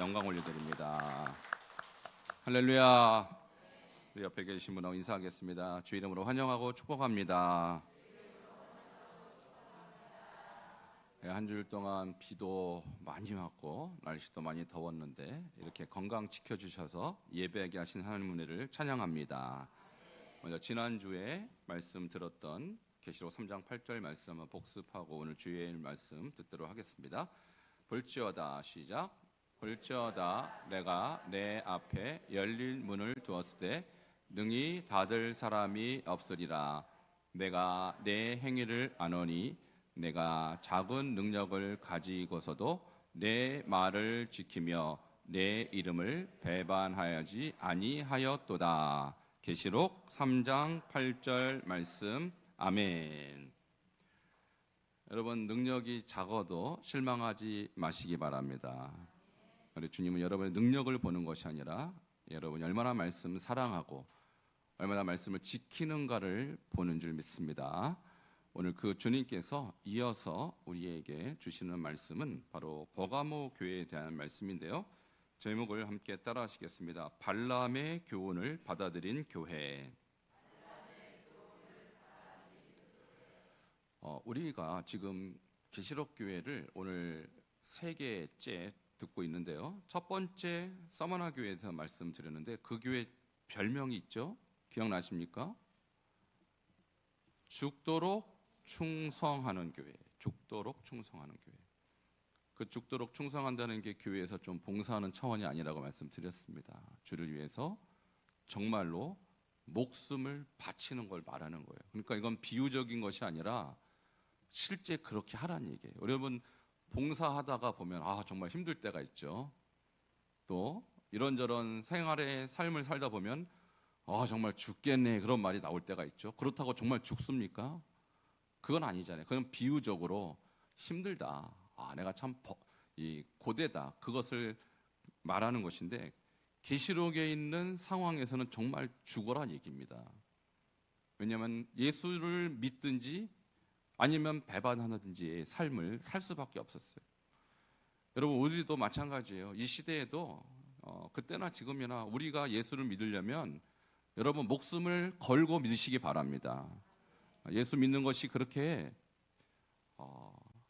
영광 올려드립니다. 할렐루야. 우리 옆에 계신 분하고 인사하겠습니다. 주 이름으로 환영하고 축복합니다. 한 주일 동안 비도 많이 왔고 날씨도 많이 더웠는데 이렇게 건강 지켜주셔서 예배하게 하신 하나님 은혜를 찬양합니다. 먼저 지난주에 말씀 들었던 계시록 3장 8절 말씀 한번 복습하고 오늘 주일 말씀 듣도록 하겠습니다. 볼지어다, 시작. 볼지어다, 내가 내 앞에 열릴 문을 두었을 때 능히 닫을 사람이 없으리라. 내가 내 행위를 아노니 내가 작은 능력을 가지고서도 내 말을 지키며 내 이름을 배반하지 아니하였도다. 계시록 3장 8절 말씀. 아멘. 여러분, 능력이 작아도 실망하지 마시기 바랍니다. 우리 주님은 여러분의 능력을 보는 것이 아니라 여러분이 얼마나 말씀을 사랑하고 얼마나 말씀을 지키는가를 보는 줄 믿습니다. 오늘 그 주님께서 이어서 우리에게 주시는 말씀은 바로 버가모 교회에 대한 말씀인데요. 제목을 함께 따라 하시겠습니다. 발람의 교훈을 받아들인 교회. 우리가 지금 계시록 교회를 오늘 3개째 듣고 있는데요. 첫 번째 서머나 교회에 대해서 말씀드렸는데 그 교회 별명이 있죠. 기억나십니까? 죽도록 충성하는 교회. 죽도록 충성하는 교회. 그 죽도록 충성한다는 게 교회에서 좀 봉사하는 차원이 아니라고 말씀드렸습니다. 주를 위해서 정말로 목숨을 바치는 걸 말하는 거예요. 그러니까 이건 비유적인 것이 아니라 실제 그렇게 하라는 얘기예요. 여러분, 봉사하다가 보면 정말 힘들 때가 있죠. 또 이런저런 생활의 삶을 살다 보면 정말 죽겠네 그런 말이 나올 때가 있죠. 그렇다고 정말 죽습니까? 그건 아니잖아요. 그건 비유적으로 힘들다, 내가 참 고되다, 그것을 말하는 것인데 계시록에 있는 상황에서는 정말 죽어란 얘기입니다. 왜냐하면 예수를 믿든지 아니면 배반하든지의 삶을 살 수밖에 없었어요. 여러분, 우리도 마찬가지예요. 이 시대에도 그때나 지금이나 우리가 예수를 믿으려면 여러분 목숨을 걸고 믿으시기 바랍니다. 예수 믿는 것이 그렇게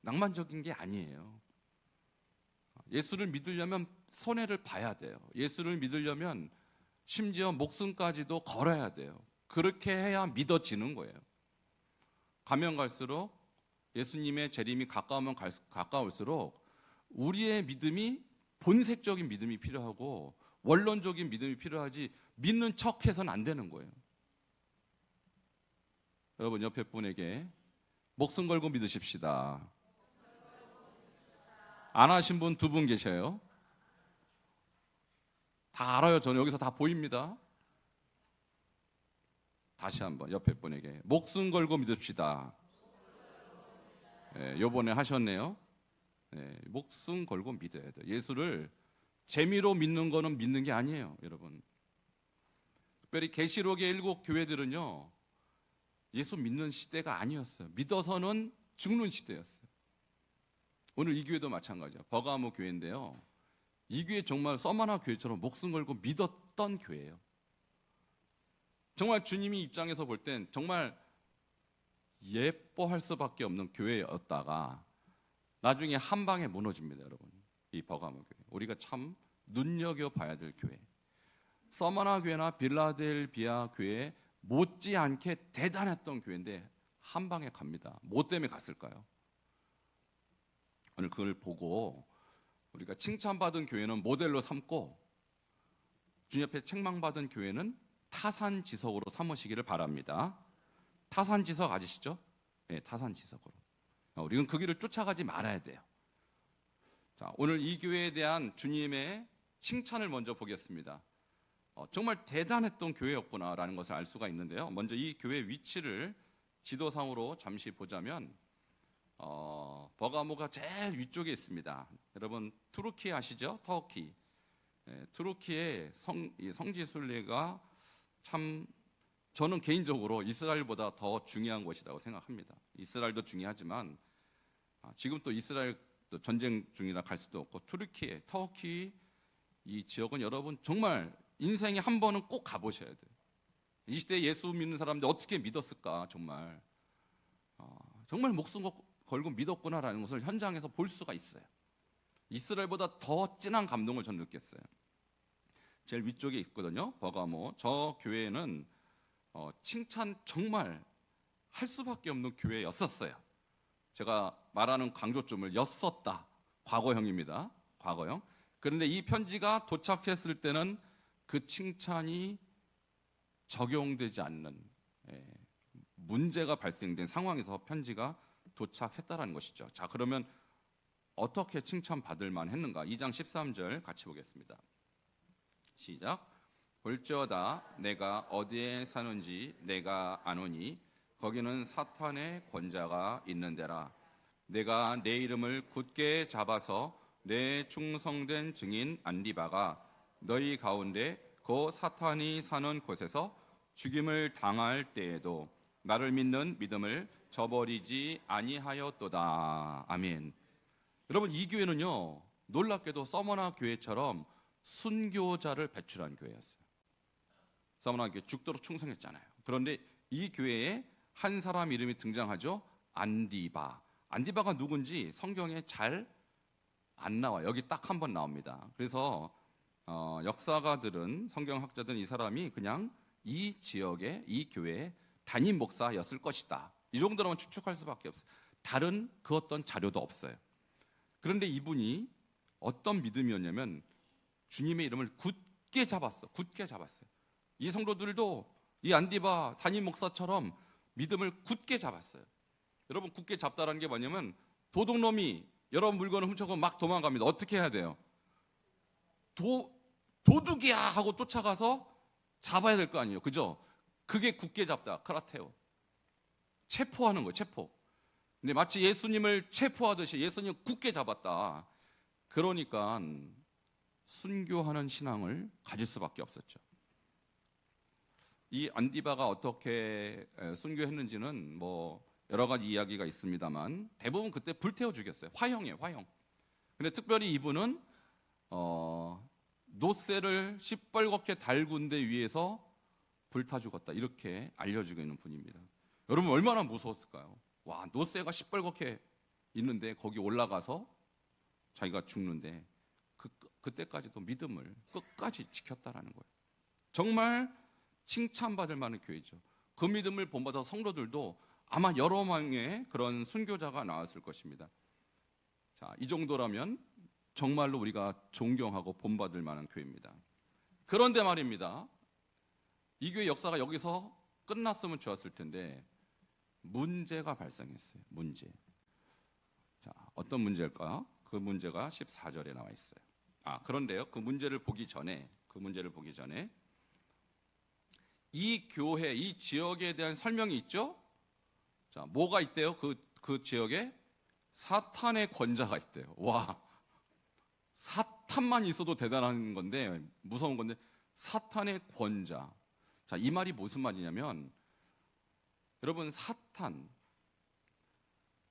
낭만적인 게 아니에요. 예수를 믿으려면 손해를 봐야 돼요. 예수를 믿으려면 심지어 목숨까지도 걸어야 돼요. 그렇게 해야 믿어지는 거예요. 가면 갈수록 예수님의 재림이 가까우면 가까울수록 우리의 믿음이 본색적인 믿음이 필요하고 원론적인 믿음이 필요하지 믿는 척해서는 안 되는 거예요. 여러분, 옆에 분에게 목숨 걸고 믿으십시다. 안 하신 분 2분 계셔요. 다 알아요. 저는 여기서 다 보입니다. 다시 한번 옆에 분에게 목숨 걸고 믿읍시다. 요번에 하셨네요. 목숨 걸고 믿어야 돼요. 예수를 재미로 믿는 거는 믿는 게 아니에요, 여러분. 특별히 계시록의 7 교회들은요, 예수 믿는 시대가 아니었어요. 믿어서는 죽는 시대였어요. 오늘 이 교회도 마찬가지예요. 버가모 교회인데요, 이 교회 정말 서머나 교회처럼 목숨 걸고 믿었던 교회예요. 정말 주님이 입장에서 볼 땐 정말 예뻐할 수밖에 없는 교회였다가 나중에 한 방에 무너집니다, 여러분. 이 버가모 교회, 우리가 참 눈여겨봐야 될 교회. 서머나 교회나 빌라델비아 교회 못지않게 대단했던 교회인데 한 방에 갑니다. 뭐 때문에 갔을까요? 오늘 그걸 보고 우리가 칭찬받은 교회는 모델로 삼고 주님 앞에 책망받은 교회는 타산지석으로 삼으시기를 바랍니다. 타산지석 아시죠? 네, 타산지석으로. 우리는 그 길을 쫓아가지 말아야 돼요. 자, 오늘 이 교회에 대한 주님의 칭찬을 먼저 보겠습니다. 정말 대단했던 교회였구나라는 것을 알 수가 있는데요. 먼저 이 교회 위치를 지도상으로 잠시 보자면 버가모가 제일 위쪽에 있습니다. 여러분, 투르키 아시죠? 터키. 투르키의 성지순례가 참 저는 개인적으로 이스라엘보다 더 중요한 곳이라고 생각합니다. 이스라엘도 중요하지만 지금 또 이스라엘 또 전쟁 중이라 갈 수도 없고 터키 이 지역은 여러분 정말 인생에 한 번은 꼭 가보셔야 돼요. 이 시대에 예수 믿는 사람들 어떻게 믿었을까? 정말 정말 목숨 걸고 믿었구나라는 것을 현장에서 볼 수가 있어요. 이스라엘보다 더 진한 감동을 저는 느꼈어요. 제일 위쪽에 있거든요, 버가모. 저 교회는 칭찬 정말 할 수밖에 없는 교회였었어요. 제가 말하는 강조점을 였었다, 과거형입니다. 과거형. 그런데 이 편지가 도착했을 때는 그 칭찬이 적용되지 않는 문제가 발생된 상황에서 편지가 도착했다라는 것이죠. 자, 그러면 어떻게 칭찬받을 만했는가? 2장 13절 같이 보겠습니다. 시작. 볼지어다 내가 어디에 사는지 내가 아노니 거기는 사탄의 권자가 있는 데라. 내가 내 이름을 굳게 잡아서 내 충성된 증인 안디바가 너희 가운데 그 사탄이 사는 곳에서 죽임을 당할 때에도 나를 믿는 믿음을 저버리지 아니하였도다. 아멘. 여러분, 이 교회는요, 놀랍게도 서머나 교회처럼 순교자를 배출한 교회였어요. 서머나 교회 죽도록 충성했잖아요. 그런데 이 교회에 한 사람 이름이 등장하죠. 안디바. 안디바가 누군지 성경에 잘 안 나와요. 여기 딱 한 번 나옵니다. 그래서 역사가들은, 성경학자들은 이 사람이 그냥 이 지역의, 이 교회의 담임 목사였을 것이다, 이 정도로만 추측할 수밖에 없어요. 다른 그 어떤 자료도 없어요. 그런데 이분이 어떤 믿음이었냐면 주님의 이름을 굳게 잡았어. 굳게 잡았어요. 이 성도들도 이 안디바 담임 목사처럼 믿음을 굳게 잡았어요. 여러분, 굳게 잡다라는 게 뭐냐면 도둑놈이 여러분 물건을 훔쳐가고 막 도망갑니다. 어떻게 해야 돼요? 도둑이야 하고 쫓아가서 잡아야 될 거 아니에요. 그죠? 그게 굳게 잡다, 카라테오. 체포하는 거예요, 체포. 근데 마치 예수님을 체포하듯이 예수님을 굳게 잡았다. 그러니까 순교하는 신앙을 가질 수밖에 없었죠. 이 안디바가 어떻게 순교했는지는 뭐 여러 가지 이야기가 있습니다만 대부분 그때 불태워 죽였어요. 화형이에요, 화형. 근데 특별히 이분은 노새를 시뻘겋게 달군 데 위에서 불타 죽었다, 이렇게 알려지고 있는 분입니다. 여러분, 얼마나 무서웠을까요? 와, 노새가 시뻘겋게 있는데 거기 올라가서 자기가 죽는데 그때까지도 믿음을 끝까지 지켰다라는 거예요. 정말 칭찬받을 만한 교회죠. 그 믿음을 본받아 성도들도 아마 여러 명의 그런 순교자가 나왔을 것입니다. 자, 이 정도라면 정말로 우리가 존경하고 본받을 만한 교회입니다. 그런데 말입니다, 이 교회 역사가 여기서 끝났으면 좋았을 텐데 문제가 발생했어요. 문제. 자, 어떤 문제일까요? 그 문제가 14절에 나와 있어요. 그런데요, 그 문제를 보기 전에 이 교회, 이 지역에 대한 설명이 있죠. 자, 뭐가 있대요? 그 지역에 사탄의 권자가 있대요. 와, 사탄만 있어도 대단한 건데, 무서운 건데, 사탄의 권자. 자, 이 말이 무슨 말이냐면, 여러분, 사탄,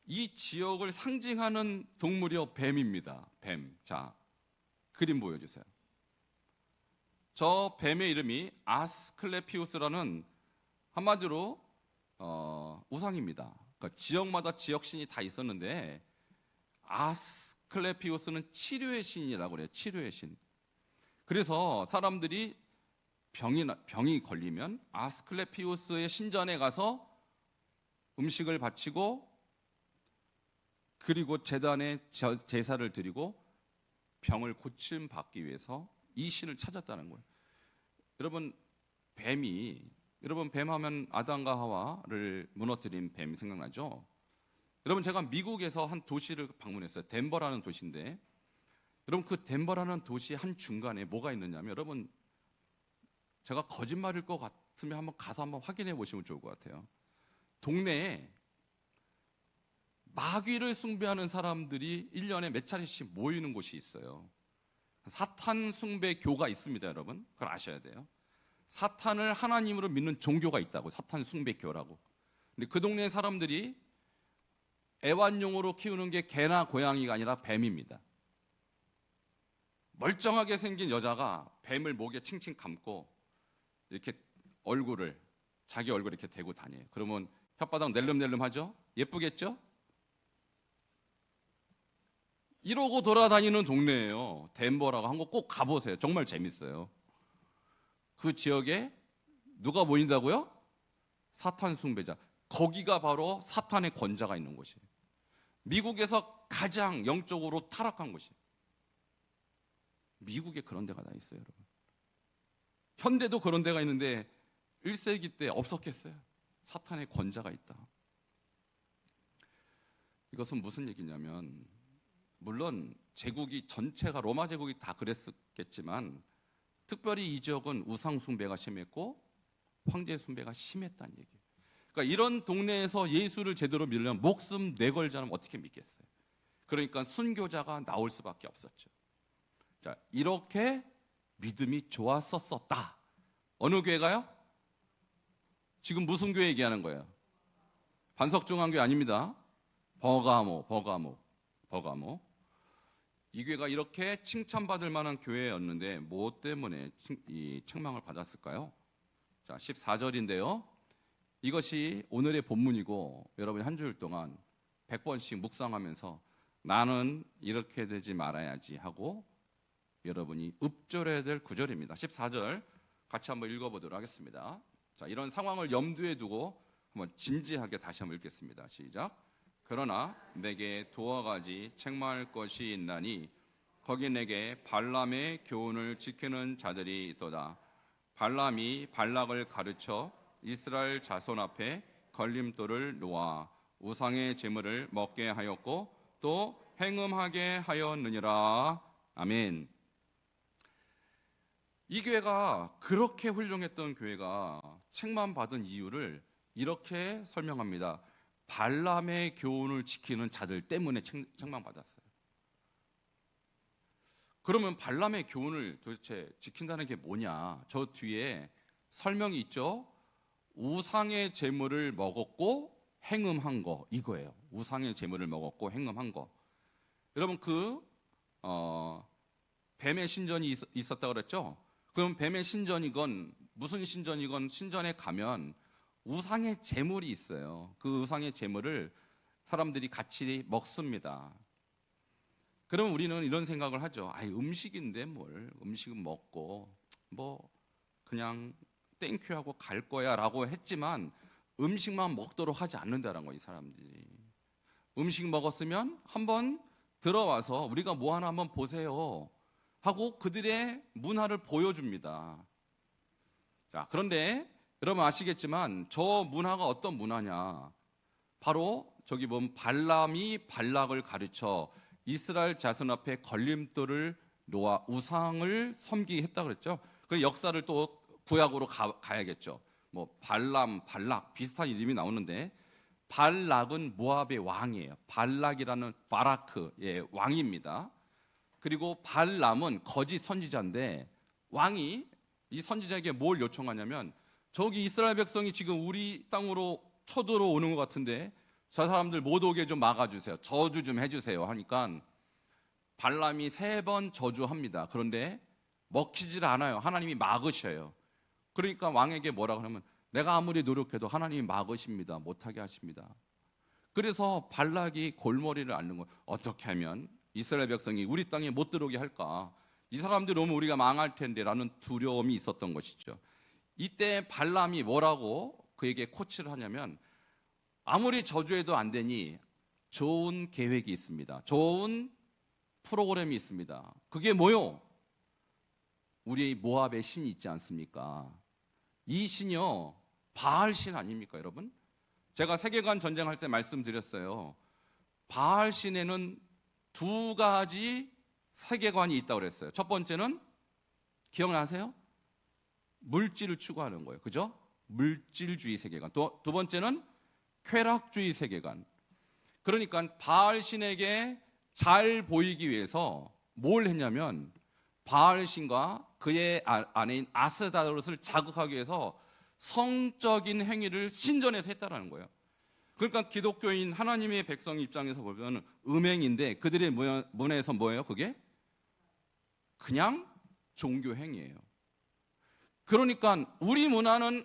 이 지역을 상징하는 동물이요, 뱀입니다. 뱀. 자, 그림 보여주세요. 저 뱀의 이름이 아스클레피우스라는, 한마디로 우상입니다. 그러니까 지역마다 지역신이 다 있었는데 아스클레피우스는 치료의 신이라고 그래요. 치료의 신. 그래서 사람들이 병이 걸리면 아스클레피우스의 신전에 가서 음식을 바치고 그리고 제단에 제사를 드리고 병을 고침받기 위해서 이 신을 찾았다는 거예요. 여러분, 뱀하면 아담과 하와를 무너뜨린 뱀이 생각나죠? 여러분, 제가 미국에서 한 도시를 방문했어요. 덴버라는 도시인데, 여러분, 그 덴버라는 도시 한 중간에 뭐가 있느냐면, 여러분, 제가 거짓말일 것 같으면 한번 가서 한번 확인해 보시면 좋을 것 같아요. 동네에 마귀를 숭배하는 사람들이 1년에 몇 차례씩 모이는 곳이 있어요. 사탄 숭배교가 있습니다, 여러분. 그걸 아셔야 돼요. 사탄을 하나님으로 믿는 종교가 있다고, 사탄 숭배교라고. 근데 그 동네 사람들이 애완용으로 키우는 게 개나 고양이가 아니라 뱀입니다. 멀쩡하게 생긴 여자가 뱀을 목에 칭칭 감고 이렇게 자기 얼굴 이렇게 대고 다녀요. 그러면 혓바닥 낼름낼름 하죠? 예쁘겠죠? 이러고 돌아다니는 동네예요. 덴버라고 한 거 꼭 가보세요. 정말 재밌어요. 그 지역에 누가 모인다고요? 사탄 숭배자. 거기가 바로 사탄의 권자가 있는 곳이에요. 미국에서 가장 영적으로 타락한 곳이에요. 미국에 그런 데가 다 있어요, 여러분. 현대도 그런 데가 있는데 1세기 때 없었겠어요? 사탄의 권자가 있다. 이것은 무슨 얘기냐면, 물론 제국이 전체가 로마 제국이 다 그랬겠지만 특별히 이 지역은 우상 숭배가 심했고 황제 숭배가 심했다는 얘기예요. 그러니까 이런 동네에서 예수를 제대로 믿으려면 목숨 내걸지 않으면 어떻게 믿겠어요? 그러니까 순교자가 나올 수밖에 없었죠. 자, 이렇게 믿음이 좋았었다. 어느 교회가요? 지금 무슨 교회 얘기하는 거예요? 반석중앙교회 아닙니다. 버가모. 이 교회가 이렇게 칭찬받을 만한 교회였는데 뭐 때문에 이 책망을 받았을까요? 자, 14절인데요. 이것이 오늘의 본문이고 여러분이 한 주일 동안 100번씩 묵상하면서 나는 이렇게 되지 말아야지 하고 여러분이 읊조려야 될 구절입니다. 14절 같이 한번 읽어보도록 하겠습니다. 자, 이런 상황을 염두에 두고 한번 진지하게 다시 한번 읽겠습니다. 시작. 그러나 내게 두어 가지 책망할 것이 있나니 거기 내게 발람의 교훈을 지키는 자들이 있도다. 발람이 발락을 가르쳐 이스라엘 자손 앞에 걸림돌을 놓아 우상의 제물을 먹게 하였고 또 행음하게 하였느니라. 아멘. 이 교회가 그렇게 훌륭했던 교회가 책망받은 이유를 이렇게 설명합니다. 발람의 교훈을 지키는 자들 때문에 책망받았어요. 그러면 발람의 교훈을 도대체 지킨다는 게 뭐냐? 저 뒤에 설명이 있죠. 우상의 제물을 먹었고 행음한 거, 이거예요. 우상의 제물을 먹었고 행음한 거. 여러분 뱀의 신전이 있었다고 그랬죠? 그럼 뱀의 신전이건 무슨 신전이건 신전에 가면 우상의 제물이 있어요. 그 우상의 제물을 사람들이 같이 먹습니다. 그럼 우리는 이런 생각을 하죠. 음식인데 뭘, 음식은 먹고 뭐 그냥 땡큐 하고 갈 거야 라고 했지만 음식만 먹도록 하지 않는다는 거예요. 이 사람들이 음식 먹었으면 한번 들어와서 우리가 뭐 하나 한번 보세요 하고 그들의 문화를 보여줍니다. 자, 그런데 여러분 아시겠지만 저 문화가 어떤 문화냐? 바로 저기 보면 발람이 발락을 가르쳐 이스라엘 자손 앞에 걸림돌을 놓아 우상을 섬기게 했다고 그랬죠. 그 역사를 또 구약으로 가야겠죠. 뭐 발람, 발락 비슷한 이름이 나오는데 발락은 모압의 왕이에요. 발락이라는 바라크의 왕입니다. 그리고 발람은 거짓 선지자인데 왕이 이 선지자에게 뭘 요청하냐면 저기 이스라엘 백성이 지금 우리 땅으로 쳐들어오는 것 같은데 저 사람들 못 오게 좀 막아주세요. 저주 좀 해주세요 하니까 발람이 3번 저주합니다. 그런데 먹히질 않아요. 하나님이 막으셔요. 그러니까 왕에게 뭐라고 하냐면 내가 아무리 노력해도 하나님이 막으십니다. 못하게 하십니다. 그래서 발락이 골머리를 앓는 거예요. 어떻게 하면 이스라엘 백성이 우리 땅에 못 들어오게 할까? 이 사람들이 오면 우리가 망할 텐데 라는 두려움이 있었던 것이죠. 이때 발람이 뭐라고 그에게 코치를 하냐면 아무리 저주해도 안 되니 좋은 계획이 있습니다. 좋은 프로그램이 있습니다. 그게 뭐요? 우리 모압의 신이 있지 않습니까? 이 신이요 바알 신 아닙니까 여러분? 제가 세계관 전쟁할 때 말씀드렸어요. 바알 신에는 2가지 세계관이 있다고 그랬어요. 첫 번째는 기억나세요? 물질을 추구하는 거예요. 그죠? 물질주의 세계관. 두 번째는 쾌락주의 세계관. 그러니까 바알 신에게 잘 보이기 위해서 뭘 했냐면 바알 신과 그의 아내인 아스다롯을 자극하기 위해서 성적인 행위를 신전에서 했다라는 거예요. 그러니까 기독교인 하나님의 백성 입장에서 보면 음행인데 그들의 문화에서 뭐예요? 그게 그냥 종교 행위예요. 그러니까 우리 문화는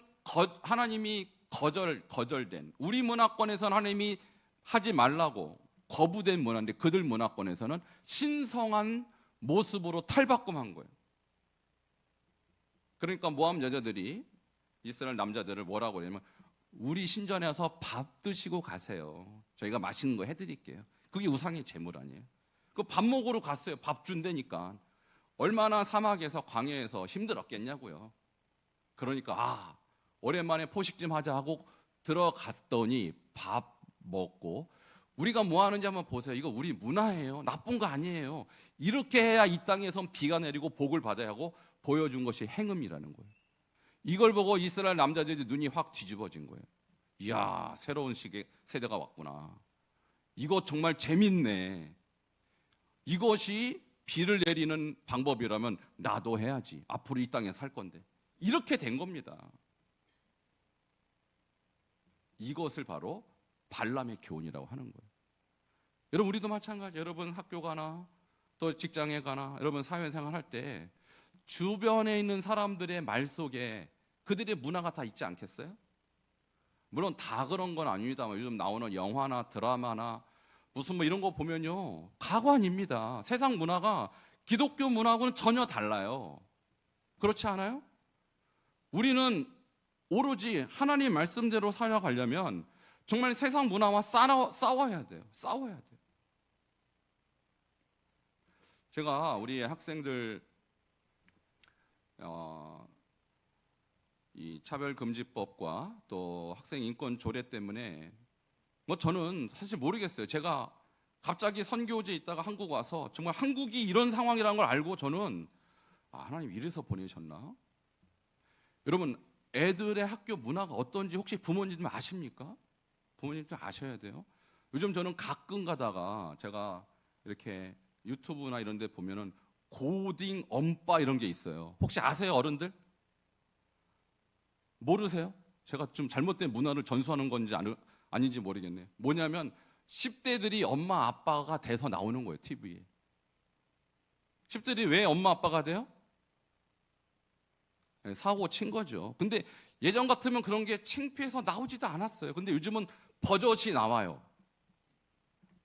하나님이 거절된, 우리 문화권에서는 하나님이 하지 말라고 거부된 문화인데, 그들 문화권에서는 신성한 모습으로 탈바꿈한 거예요. 그러니까 모함 여자들이 이스라엘 남자들을 뭐라고 그러냐면, 우리 신전에 와서 밥 드시고 가세요. 저희가 맛있는 거 해드릴게요. 그게 우상의 제물 아니에요? 그 밥 먹으러 갔어요. 밥 준다니까. 얼마나 사막에서 광야에서 힘들었겠냐고요. 그러니까 오랜만에 포식 좀 하자 하고 들어갔더니 밥 먹고, 우리가 뭐 하는지 한번 보세요. 이거 우리 문화예요. 나쁜 거 아니에요. 이렇게 해야 이 땅에선 비가 내리고 복을 받아야 하고 보여준 것이 행음이라는 거예요. 이걸 보고 이스라엘 남자들이 눈이 확 뒤집어진 거예요. 이야, 새로운 세대가 왔구나. 이거 정말 재밌네. 이것이 비를 내리는 방법이라면 나도 해야지. 앞으로 이 땅에 살 건데. 이렇게 된 겁니다. 이것을 바로 발람의 교훈이라고 하는 거예요. 여러분, 우리도 마찬가지. 여러분 학교 가나 또 직장에 가나 여러분 사회생활 할 때 주변에 있는 사람들의 말 속에 그들의 문화가 다 있지 않겠어요? 물론 다 그런 건 아닙니다만, 요즘 나오는 영화나 드라마나 무슨 뭐 이런 거 보면요, 가관입니다. 세상 문화가 기독교 문화하고는 전혀 달라요. 그렇지 않아요? 우리는 오로지 하나님 말씀대로 살아가려면 정말 세상 문화와 싸워야 돼요. 싸워야 돼요. 제가 우리 학생들 이 차별금지법과 또 학생 인권 조례 때문에 저는 사실 모르겠어요. 제가 갑자기 선교지에 있다가 한국 와서 정말 한국이 이런 상황이라는 걸 알고 저는 하나님 이래서 보내셨나? 여러분, 애들의 학교 문화가 어떤지 혹시 부모님 좀 아십니까? 부모님 좀 아셔야 돼요. 요즘 저는 가끔 가다가 제가 이렇게 유튜브나 이런 데 보면은 고딩 엄빠 이런 게 있어요. 혹시 아세요, 어른들? 모르세요? 제가 좀 잘못된 문화를 전수하는 건지 아닌지 모르겠네요. 뭐냐면 10대들이 엄마 아빠가 돼서 나오는 거예요, TV에. 10대들이 왜 엄마 아빠가 돼요? 사고 친 거죠. 근데 예전 같으면 그런 게 창피해서 나오지도 않았어요. 근데 요즘은 버젓이 나와요.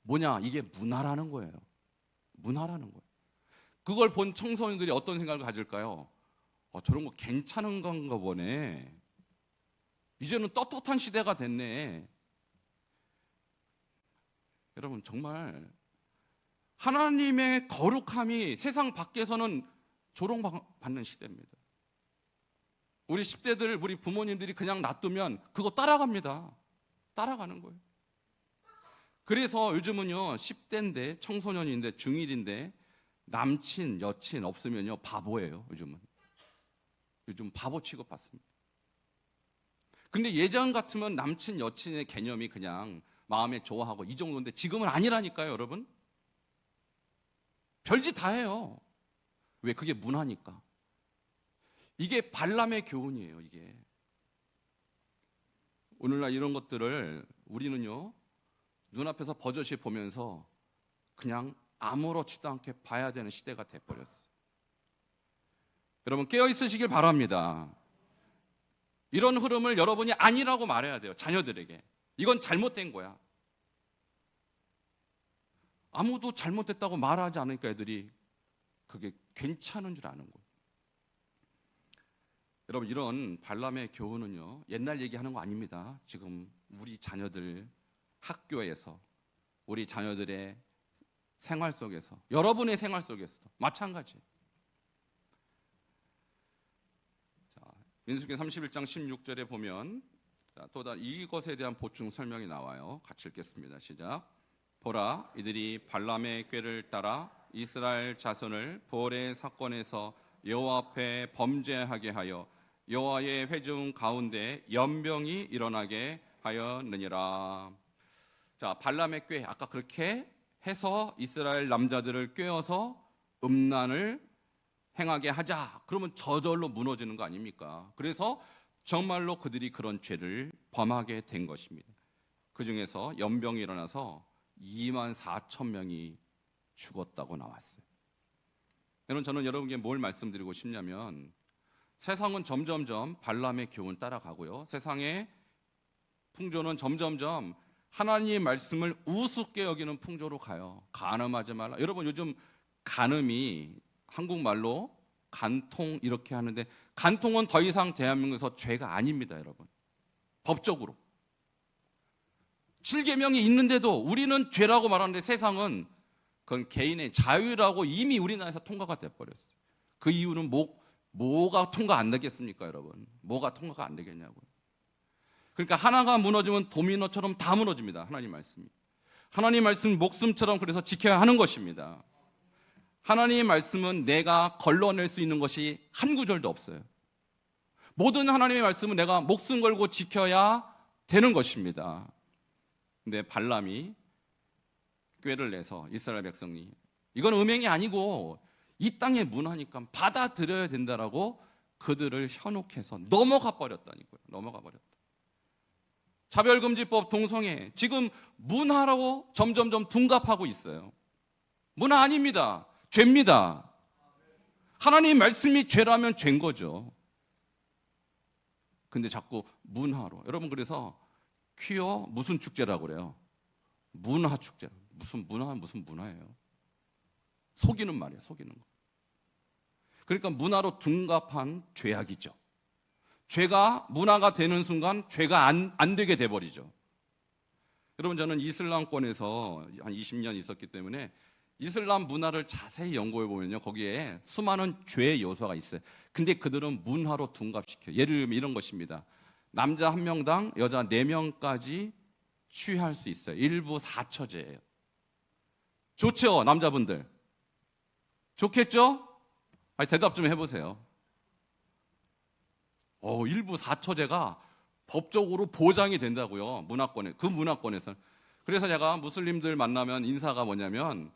뭐냐? 이게 문화라는 거예요. 문화라는 거예요. 그걸 본 청소년들이 어떤 생각을 가질까요? 저런 거 괜찮은 건가 보네. 이제는 떳떳한 시대가 됐네. 여러분, 정말 하나님의 거룩함이 세상 밖에서는 조롱받는 시대입니다. 우리 10대들, 우리 부모님들이 그냥 놔두면 그거 따라갑니다. 따라가는 거예요. 그래서 요즘은요, 10대인데 청소년인데 중1인데 남친, 여친 없으면요 바보예요. 요즘 바보 취급받습니다. 근데 예전 같으면 남친, 여친의 개념이 그냥 마음에 좋아하고 이 정도인데 지금은 아니라니까요, 여러분. 별짓 다 해요. 왜? 그게 문화니까. 이게 발람의 교훈이에요, 이게. 오늘날 이런 것들을 우리는요, 눈앞에서 버젓이 보면서 그냥 아무렇지도 않게 봐야 되는 시대가 돼버렸어요. 여러분, 깨어있으시길 바랍니다. 이런 흐름을 여러분이 아니라고 말해야 돼요, 자녀들에게. 이건 잘못된 거야. 아무도 잘못됐다고 말하지 않으니까 애들이 그게 괜찮은 줄 아는 거예요. 여러분, 이런 발람의 교훈은요, 옛날 얘기하는 거 아닙니다. 지금 우리 자녀들 학교에서, 우리 자녀들의 생활 속에서, 여러분의 생활 속에서도 마찬가지예요. 민수기 31장 16절에 보면 또 이것에 대한 보충 설명이 나와요. 같이 읽겠습니다. 시작. 보라, 이들이 발람의 꾀를 따라 이스라엘 자손을 부올의 사건에서 여호와 앞에 범죄하게 하여 여호와의 회중 가운데 연병이 일어나게 하였느니라. 자, 발람의 꾀, 아까 그렇게 해서 이스라엘 남자들을 꾀어서 음란을 행하게 하자. 그러면 저절로 무너지는 거 아닙니까? 그래서 정말로 그들이 그런 죄를 범하게 된 것입니다. 그 중에서 연병이 일어나서 24,000명이 죽었다고 나왔어요. 여러분, 저는 여러분께 뭘 말씀드리고 싶냐면 세상은 점점점 발람의 교훈 따라가고요. 세상의 풍조는 점점점 하나님의 말씀을 우습게 여기는 풍조로 가요. 간음하지 말라. 여러분, 요즘 간음이 한국말로 간통 이렇게 하는데, 간통은 더 이상 대한민국에서 죄가 아닙니다, 여러분. 법적으로 7계명이 있는데도 우리는 죄라고 말하는데 세상은 그건 개인의 자유라고 이미 우리나라에서 통과가 돼버렸어요. 그 이유는 뭐가 통과 안 되겠습니까, 여러분? 뭐가 통과가 안 되겠냐고요. 그러니까 하나가 무너지면 도미노처럼 다 무너집니다. 하나님 말씀이. 하나님 말씀 목숨처럼 그래서 지켜야 하는 것입니다. 하나님의 말씀은 내가 걸러낼 수 있는 것이 한 구절도 없어요. 모든 하나님의 말씀은 내가 목숨 걸고 지켜야 되는 것입니다. 근데 발람이 꾀를 내서 이스라엘 백성이 이건 음행이 아니고 이 땅의 문화니까 받아들여야 된다라고 그들을 현혹해서 넘어가 버렸다니까요. 넘어가 버렸다. 차별금지법, 동성애, 지금 문화라고 점점점 둔갑하고 있어요. 문화 아닙니다. 죄입니다. 하나님 말씀이 죄라면 죄인 거죠. 근데 자꾸 문화로. 여러분, 그래서 퀴어 무슨 축제라고 그래요? 문화 축제. 무슨 문화예요? 속이는 말이에요. 속이는 거. 그러니까 문화로 둔갑한 죄악이죠. 죄가 문화가 되는 순간 죄가 안 되게 돼버리죠. 여러분, 저는 이슬람권에서 한 20년 있었기 때문에 이슬람 문화를 자세히 연구해 보면요, 거기에 수많은 죄의 요소가 있어요. 근데 그들은 문화로 둔갑시켜요. 예를 들면 이런 것입니다. 남자 1명당 여자 4명까지 취할 수 있어요. 일부 사처제예요. 좋죠, 남자분들? 좋겠죠? 아니, 대답 좀 해보세요. 일부 사처제가 법적으로 보장이 된다고요. 문화권에, 그 문화권에서. 그래서 제가 무슬림들 만나면 인사가 뭐냐면,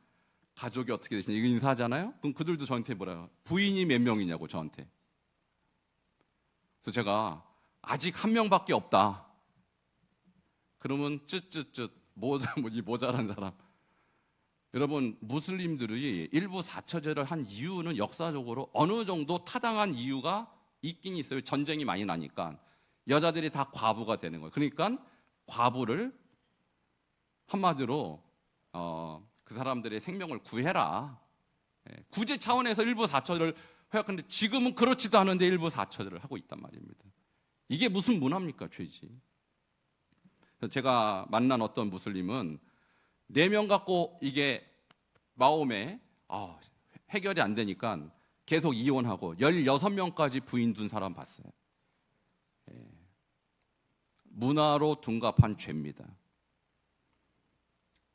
가족이 어떻게 되시냐 이거 인사하잖아요. 그럼 그들도 저한테 뭐라요? 부인이 몇 명이냐고 저한테. 그래서 제가 아직 1명밖에 없다. 그러면 쯧쯧쯧 모자란 사람. 여러분, 무슬림들이 일부 사처제를 한 이유는 역사적으로 어느 정도 타당한 이유가 있긴 있어요. 전쟁이 많이 나니까 여자들이 다 과부가 되는 거예요. 그러니까 과부를 한마디로 그 사람들의 생명을 구해라. 구제 차원에서 일부 사처를 허약한데 지금은 그렇지도 않은데 일부 사처를 하고 있단 말입니다. 이게 무슨 문화입니까? 죄지. 제가 만난 어떤 무슬림은 4명 갖고 이게 마음에 해결이 안 되니까 계속 이혼하고 16명까지 부인 둔 사람 봤어요. 문화로 둔갑한 죄입니다.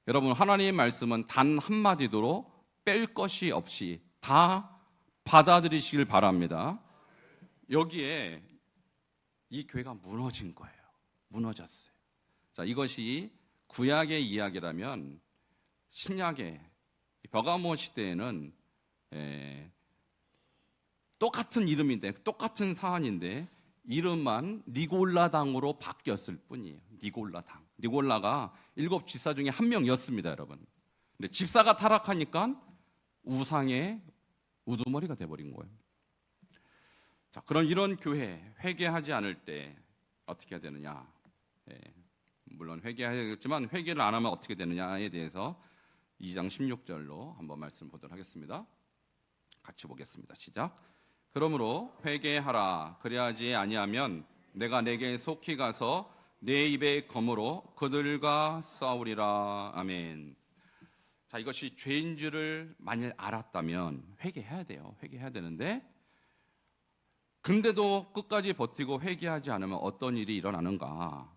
여러분, 하나님의 말씀은 단 한마디도 뺄 것이 없이 다 받아들이시길 바랍니다. 여기에 이 교회가 무너진 거예요. 무너졌어요. 자, 이것이 구약의 이야기라면 신약의 버가모 시대에는 똑같은 이름인데, 똑같은 사안인데 이름만 니골라당으로 바뀌었을 뿐이에요. 니골라당. 니골라가 7 집사 중에 1명이었습니다, 여러분. 근데 집사가 타락하니까 우상의 우두머리가 돼버린 거예요. 자, 그런 이런 교회 회개하지 않을 때 어떻게 해야 되느냐? 물론 회개해야겠지만 회개를 안 하면 어떻게 되느냐에 대해서 2장 16절로 한번 말씀 보도록 하겠습니다. 같이 보겠습니다. 시작. 그러므로 회개하라. 그리하지 아니하면 내가 내게 속히 가서 내 입의 검으로 그들과 싸우리라. 아멘. 자, 이것이 죄인 줄을 만일 알았다면 회개해야 돼요. 회개해야 되는데 근데도 끝까지 버티고 회개하지 않으면 어떤 일이 일어나는가?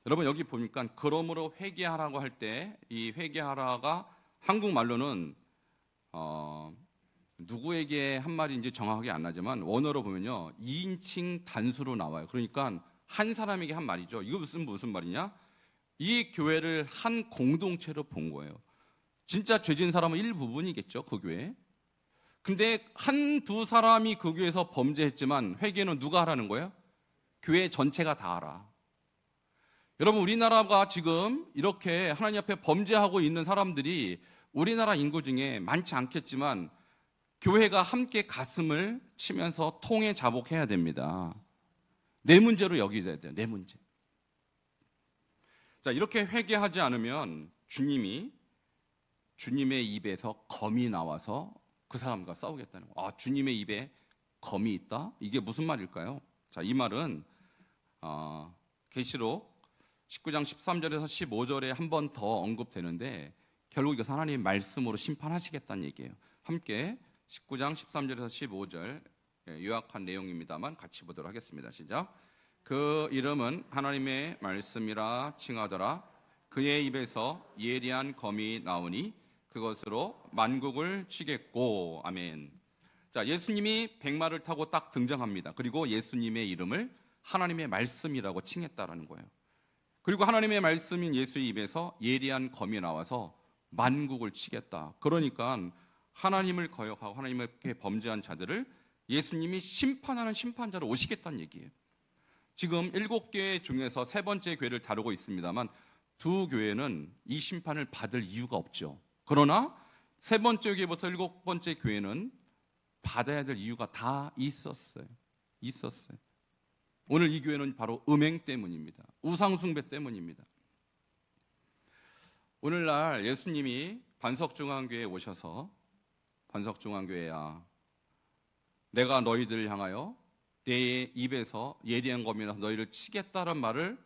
여러분, 여기 보니까 그러므로 회개하라고 할 때 이 회개하라가 한국말로는 누구에게 한 말인지 정확하게 안 나지만 원어로 보면요 2인칭 단수로 나와요. 그러니까 한 사람에게 한 말이죠. 이거 무슨 말이냐? 이 교회를 한 공동체로 본 거예요. 진짜 죄진 사람은 일부분이겠죠, 그 교회. 근데 한두 사람이 그 교회에서 범죄했지만 회개는 누가 하라는 거예요? 교회 전체가 다 하라. 여러분, 우리나라가 지금 이렇게 하나님 앞에 범죄하고 있는 사람들이 우리나라 인구 중에 많지 않겠지만 교회가 함께 가슴을 치면서 통해 자복해야 됩니다. 내 문제로 여기야 돼요. 내 문제. 자, 이렇게 회개하지 않으면 주님의 입에서 검이 나와서 그 사람과 싸우겠다는 거예요. 아, 주님의 입에 검이 있다? 이게 무슨 말일까요? 자, 이 말은 계시록 19장 13절에서 15절에 한 번 더 언급되는데 결국 이것은 하나님의 말씀으로 심판하시겠다는 얘기예요. 함께 19장 13절에서 15절 요약한 내용입니다만 같이 보도록 하겠습니다. 시작. 그 이름은 하나님의 말씀이라 칭하더라. 그의 입에서 예리한 검이 나오니 그것으로 만국을 치겠고. 아멘. 자, 예수님이 백마를 타고 딱 등장합니다. 그리고 예수님의 이름을 하나님의 말씀이라고 칭했다라는 거예요. 그리고 하나님의 말씀인 예수의 입에서 예리한 검이 나와서 만국을 치겠다. 그러니까 하나님을 거역하고 하나님께 범죄한 자들을 예수님이 심판하는 심판자로 오시겠다는 얘기예요. 지금 7개 중에서 세 번째 교회를 다루고 있습니다만 두 교회는 이 심판을 받을 이유가 없죠. 그러나 세 번째 교회부터 7번째 교회는 받아야 될 이유가 다 있었어요. 오늘 이 교회는 바로 음행 때문입니다. 우상숭배 때문입니다. 오늘날 예수님이 반석중앙교회에 오셔서 반석중앙교회야, 내가 너희들을 향하여 내 입에서 예리한 검이 나서 너희를 치겠다는 말을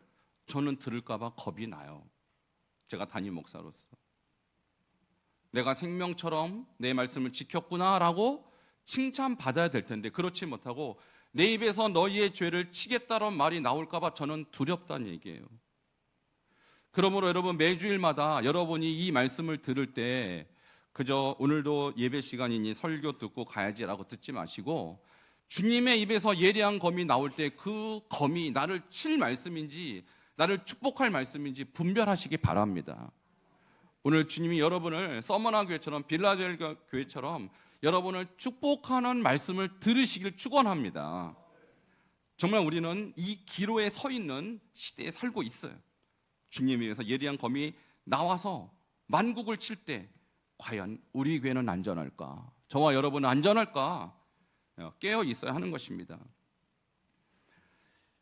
저는 들을까 봐 겁이 나요. 제가 담임 목사로서 내가 생명처럼 내 말씀을 지켰구나라고 칭찬받아야 될 텐데 그렇지 못하고 내 입에서 너희의 죄를 치겠다는 말이 나올까 봐 저는 두렵다는 얘기예요. 그러므로 여러분, 매주일마다 여러분이 이 말씀을 들을 때 그저 오늘도 예배 시간이니 설교 듣고 가야지라고 듣지 마시고 주님의 입에서 예리한 검이 나올 때 그 검이 나를 칠 말씀인지 나를 축복할 말씀인지 분별하시기 바랍니다. 오늘 주님이 여러분을 서머나 교회처럼 빌라델피아 교회처럼 여러분을 축복하는 말씀을 들으시길 축원합니다. 정말 우리는 이 기로에 서 있는 시대에 살고 있어요. 주님에 의해서 예리한 검이 나와서 만국을 칠 때 과연 우리 교회는 안전할까? 저와 여러분은 안전할까? 깨어 있어야 하는 것입니다.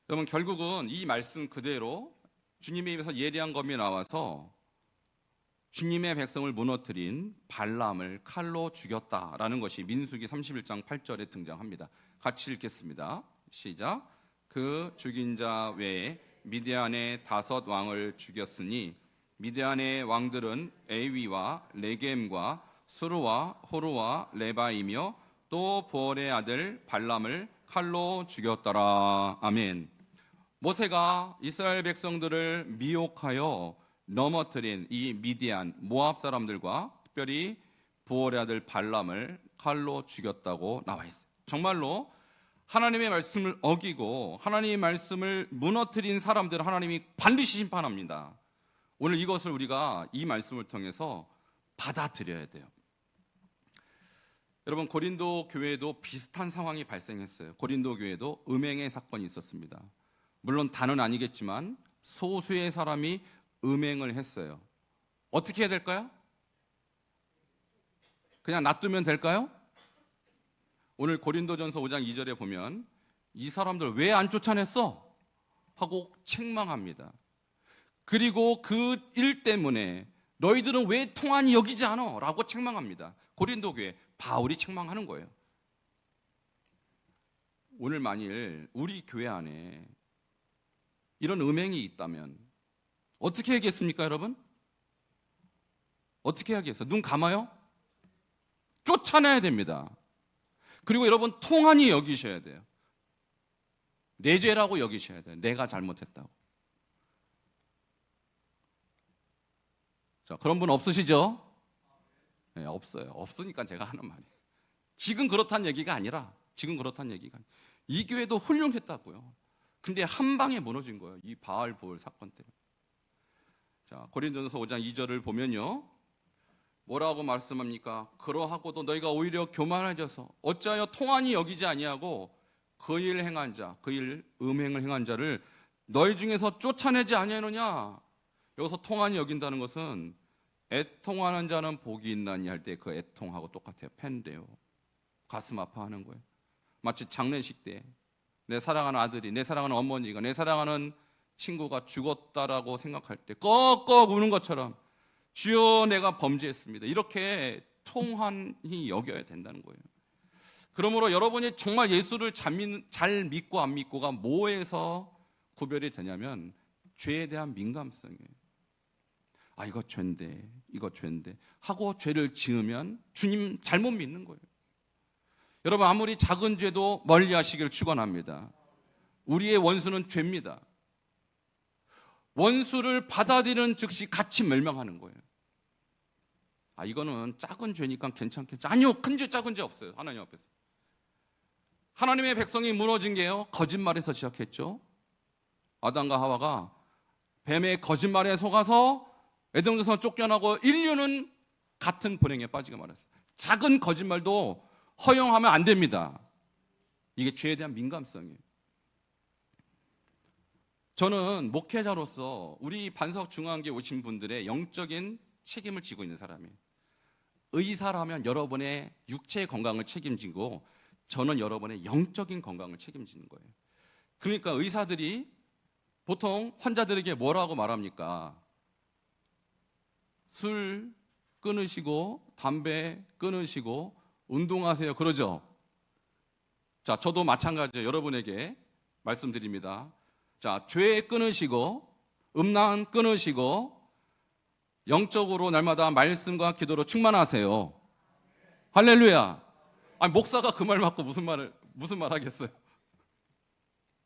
여러분, 결국은 이 말씀 그대로 주님의 입에서 예리한 검이 나와서 주님의 백성을 무너뜨린 발람을 칼로 죽였다라는 것이 민수기 31장 8절에 등장합니다. 같이 읽겠습니다. 시작. 그 죽인 자 외에 미디안의 5 왕을 죽였으니 미디안의 왕들은 에위와 레겜과 수르와 호르와 레바이며 또 부올의 아들 발람을 칼로 죽였더라. 아멘. 모세가 이스라엘 백성들을 미혹하여 넘어뜨린 이 미디안 모압 사람들과 특별히 부올의 아들 발람을 칼로 죽였다고 나와 있어요. 정말로 하나님의 말씀을 어기고 하나님의 말씀을 무너뜨린 사람들을 하나님이 반드시 심판합니다. 오늘 이것을 우리가 이 말씀을 통해서 받아들여야 돼요. 여러분, 고린도 교회에도 비슷한 상황이 발생했어요. 고린도 교회에도 음행의 사건이 있었습니다. 물론 다는 아니겠지만 소수의 사람이 음행을 했어요. 어떻게 해야 될까요? 그냥 놔두면 될까요? 오늘 고린도전서 5장 2절에 보면 이 사람들 왜 안 쫓아냈어? 하고 책망합니다. 그리고 그 일 때문에 너희들은 왜 통한이 여기지 않아? 라고 책망합니다. 고린도 교회 바울이 책망하는 거예요. 오늘 만일 우리 교회 안에 이런 음행이 있다면 어떻게 해야겠습니까, 여러분? 어떻게 해야겠어요? 눈 감아요? 쫓아내야 됩니다. 그리고 여러분, 통한이 여기셔야 돼요. 내 죄라고 여기셔야 돼요. 내가 잘못했다고. 자, 그런 분 없으시죠? 네, 없어요. 없으니까 제가 하는 말이에요. 지금 그렇다는 얘기가 아니라 이 교회도 훌륭했다고요. 근데 한 방에 무너진 거예요. 이 바알 부올 사건 때문에. 자, 고린도전서 5장 2절을 보면요, 뭐라고 말씀합니까? 그러하고도 너희가 오히려 교만해져서 어찌하여 통한이 여기지 아니하고 그 일 행한 자, 그 일 음행을 행한 자를 너희 중에서 쫓아내지 아니하느냐? 여기서 통한이 여긴다는 것은 애통하는 자는 복이 있나니 할 때 그 애통하고 똑같아요. 펜데요. 가슴 아파하는 거예요. 마치 장례식 때 내 사랑하는 아들이, 내 사랑하는 어머니가, 내 사랑하는 친구가 죽었다라고 생각할 때 꺽꺽 우는 것처럼 주여 내가 범죄했습니다, 이렇게 통한히 여겨야 된다는 거예요. 그러므로 여러분이 정말 예수를 잘 믿고 안 믿고가 뭐에서 구별이 되냐면 죄에 대한 민감성이에요. 아, 이거 죄인데 하고 죄를 지으면 주님 잘못 믿는 거예요. 여러분, 아무리 작은 죄도 멀리 하시길 축원합니다. 우리의 원수는 죄입니다. 원수를 받아들이는 즉시 같이 멸망하는 거예요. 아, 이거는 작은 죄니까 괜찮겠지. 아니요, 큰 죄 작은 죄 없어요, 하나님 앞에서. 하나님의 백성이 무너진 게요, 거짓말에서 시작했죠. 아담과 하와가 뱀의 거짓말에 속아서 에덴에서 쫓겨나고 인류는 같은 불행에 빠지게 말했어요. 작은 거짓말도 허용하면 안 됩니다. 이게 죄에 대한 민감성이에요. 저는 목회자로서 우리 반석 중앙교회 오신 분들의 영적인 책임을 지고 있는 사람이에요. 의사라면 여러분의 육체의 건강을 책임지고 저는 여러분의 영적인 건강을 책임지는 거예요. 그러니까 의사들이 보통 환자들에게 뭐라고 말합니까? 술 끊으시고 담배 끊으시고 운동하세요, 그러죠? 자, 저도 마찬가지예요. 여러분에게 말씀드립니다. 자, 죄 끊으시고 음란 끊으시고 영적으로 날마다 말씀과 기도로 충만하세요. 할렐루야. 아니, 목사가 그 말 맞고 무슨 말 하겠어요?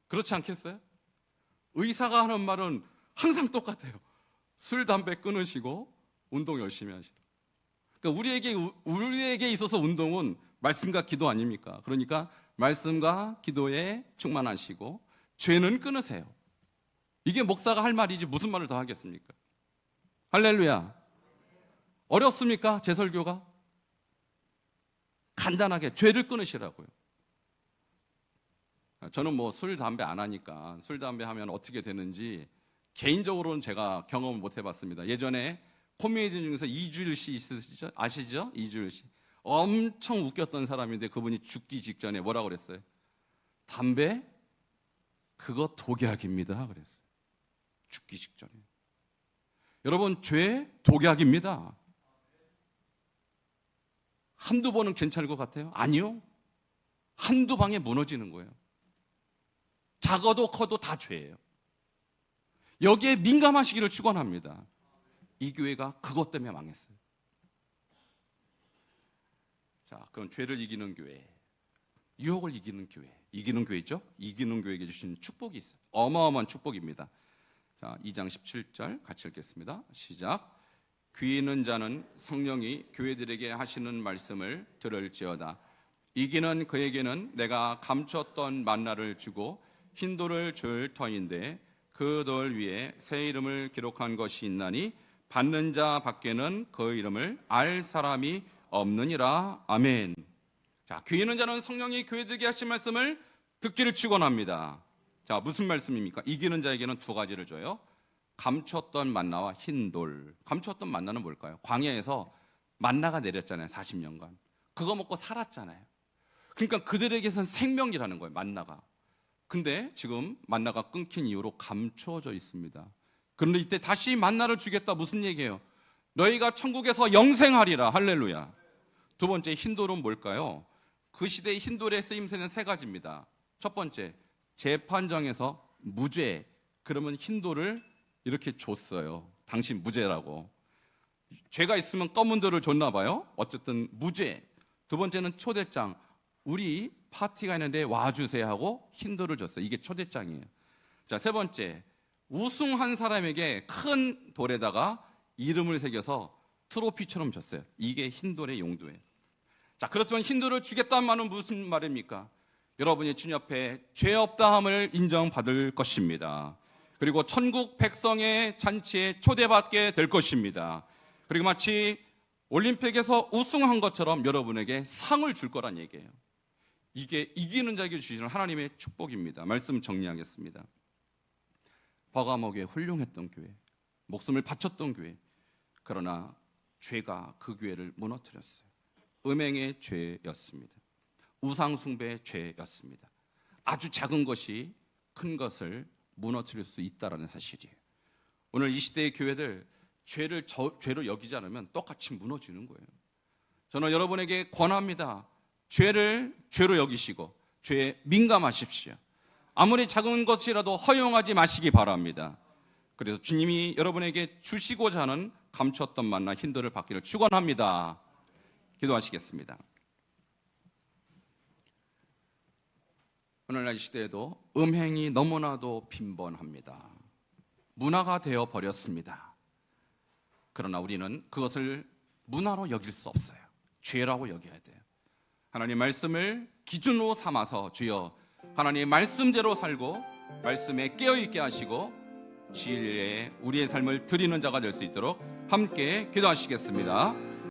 그렇지 않겠어요? 의사가 하는 말은 항상 똑같아요. 술, 담배 끊으시고 운동 열심히 하시라. 그러니까 우리에게 있어서 운동은 말씀과 기도 아닙니까? 그러니까 말씀과 기도에 충만하시고 죄는 끊으세요. 이게 목사가 할 말이지 무슨 말을 더 하겠습니까? 할렐루야. 어렵습니까? 제 설교가? 간단하게 죄를 끊으시라고요. 저는 뭐 술, 담배 안 하니까 술, 담배 하면 어떻게 되는지 개인적으로는 제가 경험을 못 해봤습니다. 예전에 코미디언 중에서 이주일 씨 있으시죠? 아시죠? 이주일 씨. 엄청 웃겼던 사람인데 그분이 죽기 직전에 뭐라고 그랬어요? 담배? 그거 독약입니다, 그랬어요. 죽기 직전에. 여러분, 죄 독약입니다. 한두 번은 괜찮을 것 같아요? 아니요. 한두 방에 무너지는 거예요. 작아도 커도 다 죄예요. 여기에 민감하시기를 축원합니다. 이 교회가 그것 때문에 망했어요. 자, 그럼 죄를 이기는 교회, 유혹을 이기는 교회, 이기는 교회죠? 이기는 교회에게 주신 축복이 있어요. 어마어마한 축복입니다. 자, 2장 17절 같이 읽겠습니다. 시작. 귀 있는 자는 성령이 교회들에게 하시는 말씀을 들을지어다. 이기는 그에게는 내가 감췄던 만나를 주고 흰 돌을 줄 터인데 그 돌 위에 새 이름을 기록한 것이 있나니 받는 자 밖에는 그 이름을 알 사람이 없느니라. 아멘. 자, 귀 있는 자는 성령이 교회들에게 하신 말씀을 듣기를 축원합니다. 자, 무슨 말씀입니까? 이기는 자에게는 두 가지를 줘요. 감췄던 만나와 흰 돌. 감췄던 만나는 뭘까요? 광야에서 만나가 내렸잖아요, 40년간. 그거 먹고 살았잖아요. 그러니까 그들에게선 생명이라는 거예요, 만나가. 근데 지금 만나가 끊긴 이후로 감춰져 있습니다. 그런데 이때 다시 만나를 주겠다. 무슨 얘기예요? 너희가 천국에서 영생하리라. 할렐루야. 두 번째, 흰돌은 뭘까요? 그 시대의 흰돌의 쓰임새는 세 가지입니다. 첫 번째, 재판정에서 무죄. 그러면 흰돌을 이렇게 줬어요. 당신 무죄라고. 죄가 있으면 검은 돌을 줬나 봐요. 어쨌든 무죄. 두 번째는 초대장. 우리 파티가 있는데 와주세요 하고 흰돌을 줬어요. 이게 초대장이에요. 자, 세 번째, 우승한 사람에게 큰 돌에다가 이름을 새겨서 트로피처럼 줬어요. 이게 흰돌의 용도예요. 자, 그렇지만 흰돌을 주겠다는 말은 무슨 말입니까? 여러분이 주님 앞에 죄 없다함을 인정받을 것입니다. 그리고 천국 백성의 잔치에 초대받게 될 것입니다. 그리고 마치 올림픽에서 우승한 것처럼 여러분에게 상을 줄 거란 얘기예요. 이게 이기는 자에게 주시는 하나님의 축복입니다. 말씀 정리하겠습니다. 버가모교회 훌륭했던 교회, 목숨을 바쳤던 교회. 그러나 죄가 그 교회를 무너뜨렸어요. 음행의 죄였습니다. 우상숭배의 죄였습니다. 아주 작은 것이 큰 것을 무너뜨릴 수 있다는 사실이에요. 오늘 이 시대의 교회들 죄를 죄로 여기지 않으면 똑같이 무너지는 거예요. 저는 여러분에게 권합니다. 죄를 죄로 여기시고 죄에 민감하십시오. 아무리 작은 것이라도 허용하지 마시기 바랍니다. 그래서 주님이 여러분에게 주시고자 하는 감추었던 만나 힌들을 받기를 축원합니다. 기도하시겠습니다. 오늘날 이 시대에도 음행이 너무나도 빈번합니다. 문화가 되어 버렸습니다. 그러나 우리는 그것을 문화로 여길 수 없어요. 죄라고 여겨야 돼요. 하나님 말씀을 기준으로 삼아서 주여 하나님의 말씀대로 살고 말씀에 깨어있게 하시고 진리에 우리의 삶을 드리는 자가 될 수 있도록 함께 기도하시겠습니다.